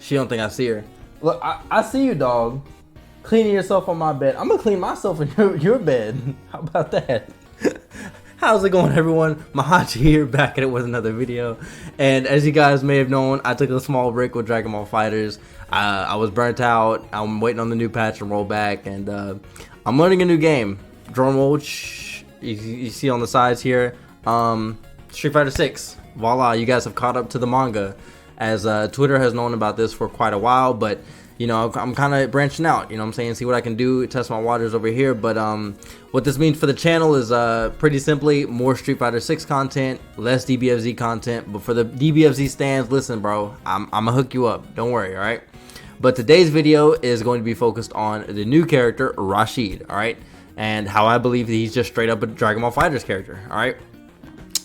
She don't think I see her. Look, I see you, dog. Cleaning yourself on my bed. I'm gonna clean myself in your bed. How about that? How's it going, everyone? Mahachi here, back at it with another video. And as you guys may have known, I took a small break with Dragon Ball FighterZ. I was burnt out. I'm waiting on the new patch to roll back, and I'm learning a new game. Drum roll. You see on the sides here. Street Fighter 6. Voila, you guys have caught up to the manga. As Twitter has known about this for quite a while, but you know, I'm kind of branching out, you know what I'm saying, see what I can do, test my waters over here. But what this means for the channel is pretty simply more Street Fighter 6 content, less DBFZ content. But for the DBFZ stands, listen bro, I'm gonna hook you up, don't worry, all right? But today's video is going to be focused on the new character Rashid, all right, and how I believe that he's just straight up a Dragon Ball FighterZ character, all right?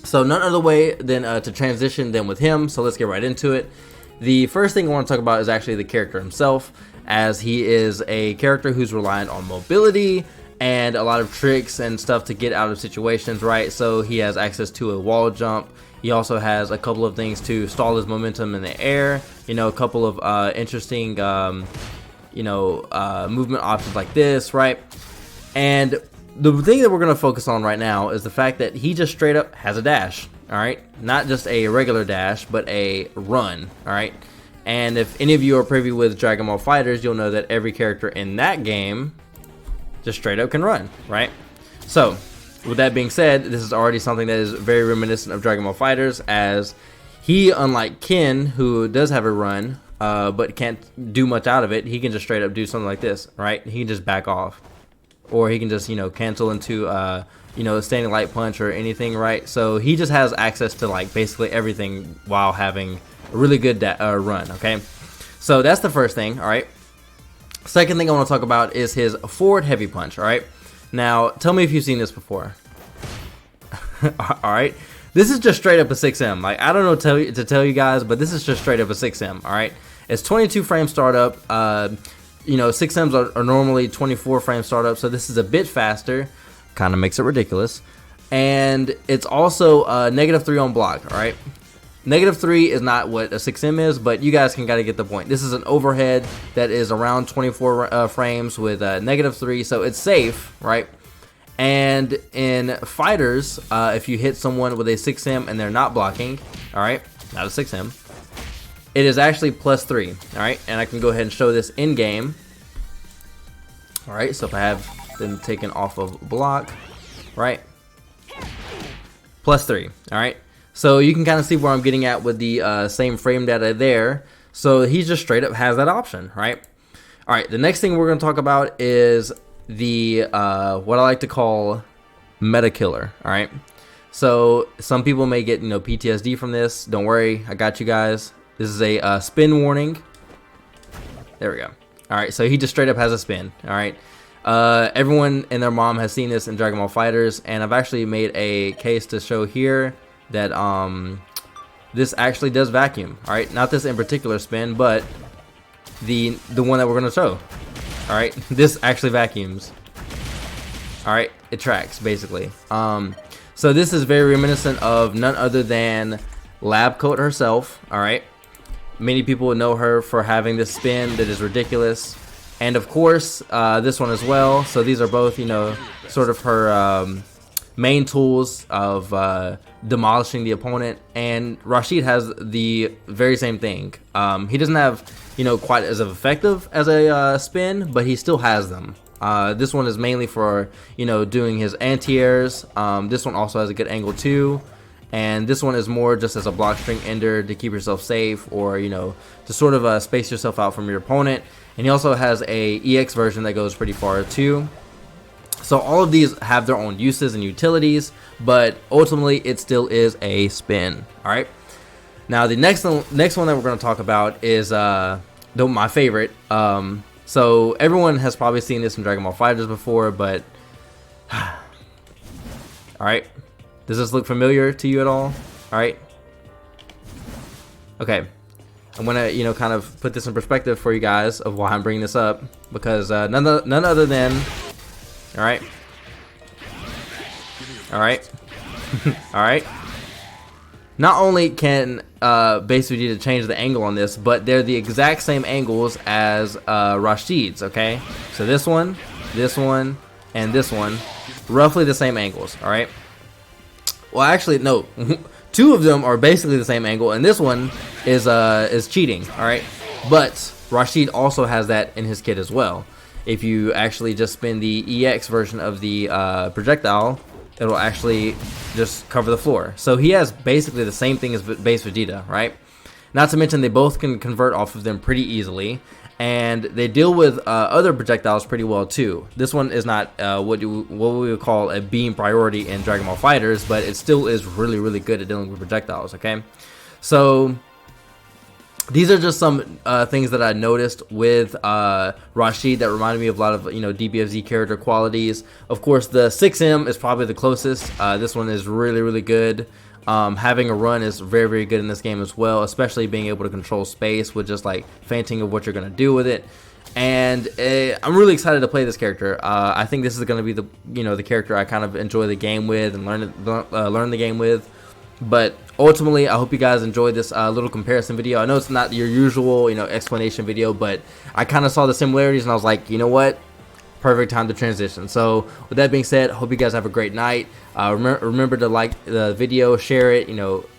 So none other way than to transition than with him, so let's get right into it. The first thing I want to talk about is actually the character himself, as he is a character who's reliant on mobility and a lot of tricks and stuff to get out of situations, right? So he has access to a wall jump. He also has a couple of things to stall his momentum in the air, you know, a couple of interesting, you know, movement options like this, right? And the thing that we're going to focus on right now is the fact that he just straight up has a dash. All right, not just a regular dash, but a run. All right, and if any of you are privy with Dragon Ball FighterZ, you'll know that every character in that game just straight up can run, right? So with that being said, this is already something that is very reminiscent of Dragon Ball FighterZ, as he, unlike Ken, who does have a run but can't do much out of it, he can just straight up do something like this, right? He can just back off, or he can just, you know, cancel into you know, standing light punch or anything, right? So he just has access to like basically everything while having a really good run, okay? So that's the first thing, all right? Second thing I want to talk about is his forward heavy punch, all right? Now, tell me if you've seen this before. All right? This is just straight up a 6M. Like, I don't know to tell you guys, but this is just straight up a 6M, all right? It's 22 frame startup. You know, 6Ms are normally 24 frame startup, so this is a bit faster. Kind of makes it ridiculous. And it's also -3 on block, all right? -3 is not what a 6M is, but you guys can gotta get the point. This is an overhead that is around 24 frames with -3, so it's safe, right? And in fighters, if you hit someone with a 6M and they're not blocking, all right, not a 6M, it is actually +3, all right? And I can go ahead and show this in game. All right, so if I have them taken off of block, right, +3, all right? So you can kind of see where I'm getting at with the same frame data there. So he just straight up has that option, right? All right, the next thing we're going to talk about is the what I like to call meta killer, all right? So some people may get, you know, PTSD from this. Don't worry, I got you guys. This is a spin warning. There we go. All right, so he just straight up has a spin, all right? Everyone and their mom has seen this in Dragon Ball FighterZ, and I've actually made a case to show here that this actually does vacuum, all right? Not this in particular spin, but the one that we're going to show, all right? This actually vacuums, all right? It tracks, basically. So this is very reminiscent of none other than Lab Coat herself, all right? Many people would know her for having this spin that is ridiculous. And of course, this one as well. So these are both, you know, sort of her main tools of demolishing the opponent. And Rashid has the very same thing. He doesn't have, you know, quite as effective as a spin, but he still has them. This one is mainly for, you know, doing his anti-airs. This one also has a good angle too. And this one is more just as a block string ender to keep yourself safe, or, you know, to sort of space yourself out from your opponent. And he also has a EX version that goes pretty far too. So all of these have their own uses and utilities, but ultimately it still is a spin. All right. Now the next one that we're going to talk about is my favorite. So everyone has probably seen this in Dragon Ball FighterZ before, but all right. Does this look familiar to you at all? All right. Okay. I'm gonna, you know, kind of put this in perspective for you guys of why I'm bringing this up, because none other than, all right, all right, all right, Not only can base Vegeta change the angle on this, but they're the exact same angles as Rashid's, okay? So this one, and this one, roughly the same angles, alright? Well, actually, no. 2 of them are basically the same angle, and this one is cheating, alright? But Rashid also has that in his kit as well. If you actually just spin the EX version of the projectile, it'll actually just cover the floor. So he has basically the same thing as base Vegeta, right? Not to mention they both can convert off of them pretty easily, and they deal with other projectiles pretty well too. This one is not what we would call a beam priority in Dragon Ball FighterZ, but it still is really good at dealing with projectiles, okay? So these are just some things that I noticed with Rashid that reminded me of a lot of DBFZ character qualities. Of course, the 6M is probably the closest. This one is really good. Having a run is very good in this game as well, especially being able to control space with just like feinting of what you're gonna do with it. And I'm really excited to play this character. I think this is gonna be the the character I kind of enjoy the game with and learn the game with. But ultimately, I hope you guys enjoyed this little comparison video. I know it's not your usual, explanation video, but I kind of saw the similarities and I was like, you know what? Perfect time to transition. So with that being said, hope you guys have a great night. Remember to like the video, share it,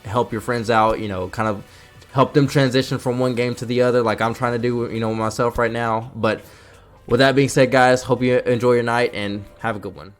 help your friends out, kind of help them transition from one game to the other like I'm trying to do, myself right now. But with that being said, guys, hope you enjoy your night and have a good one.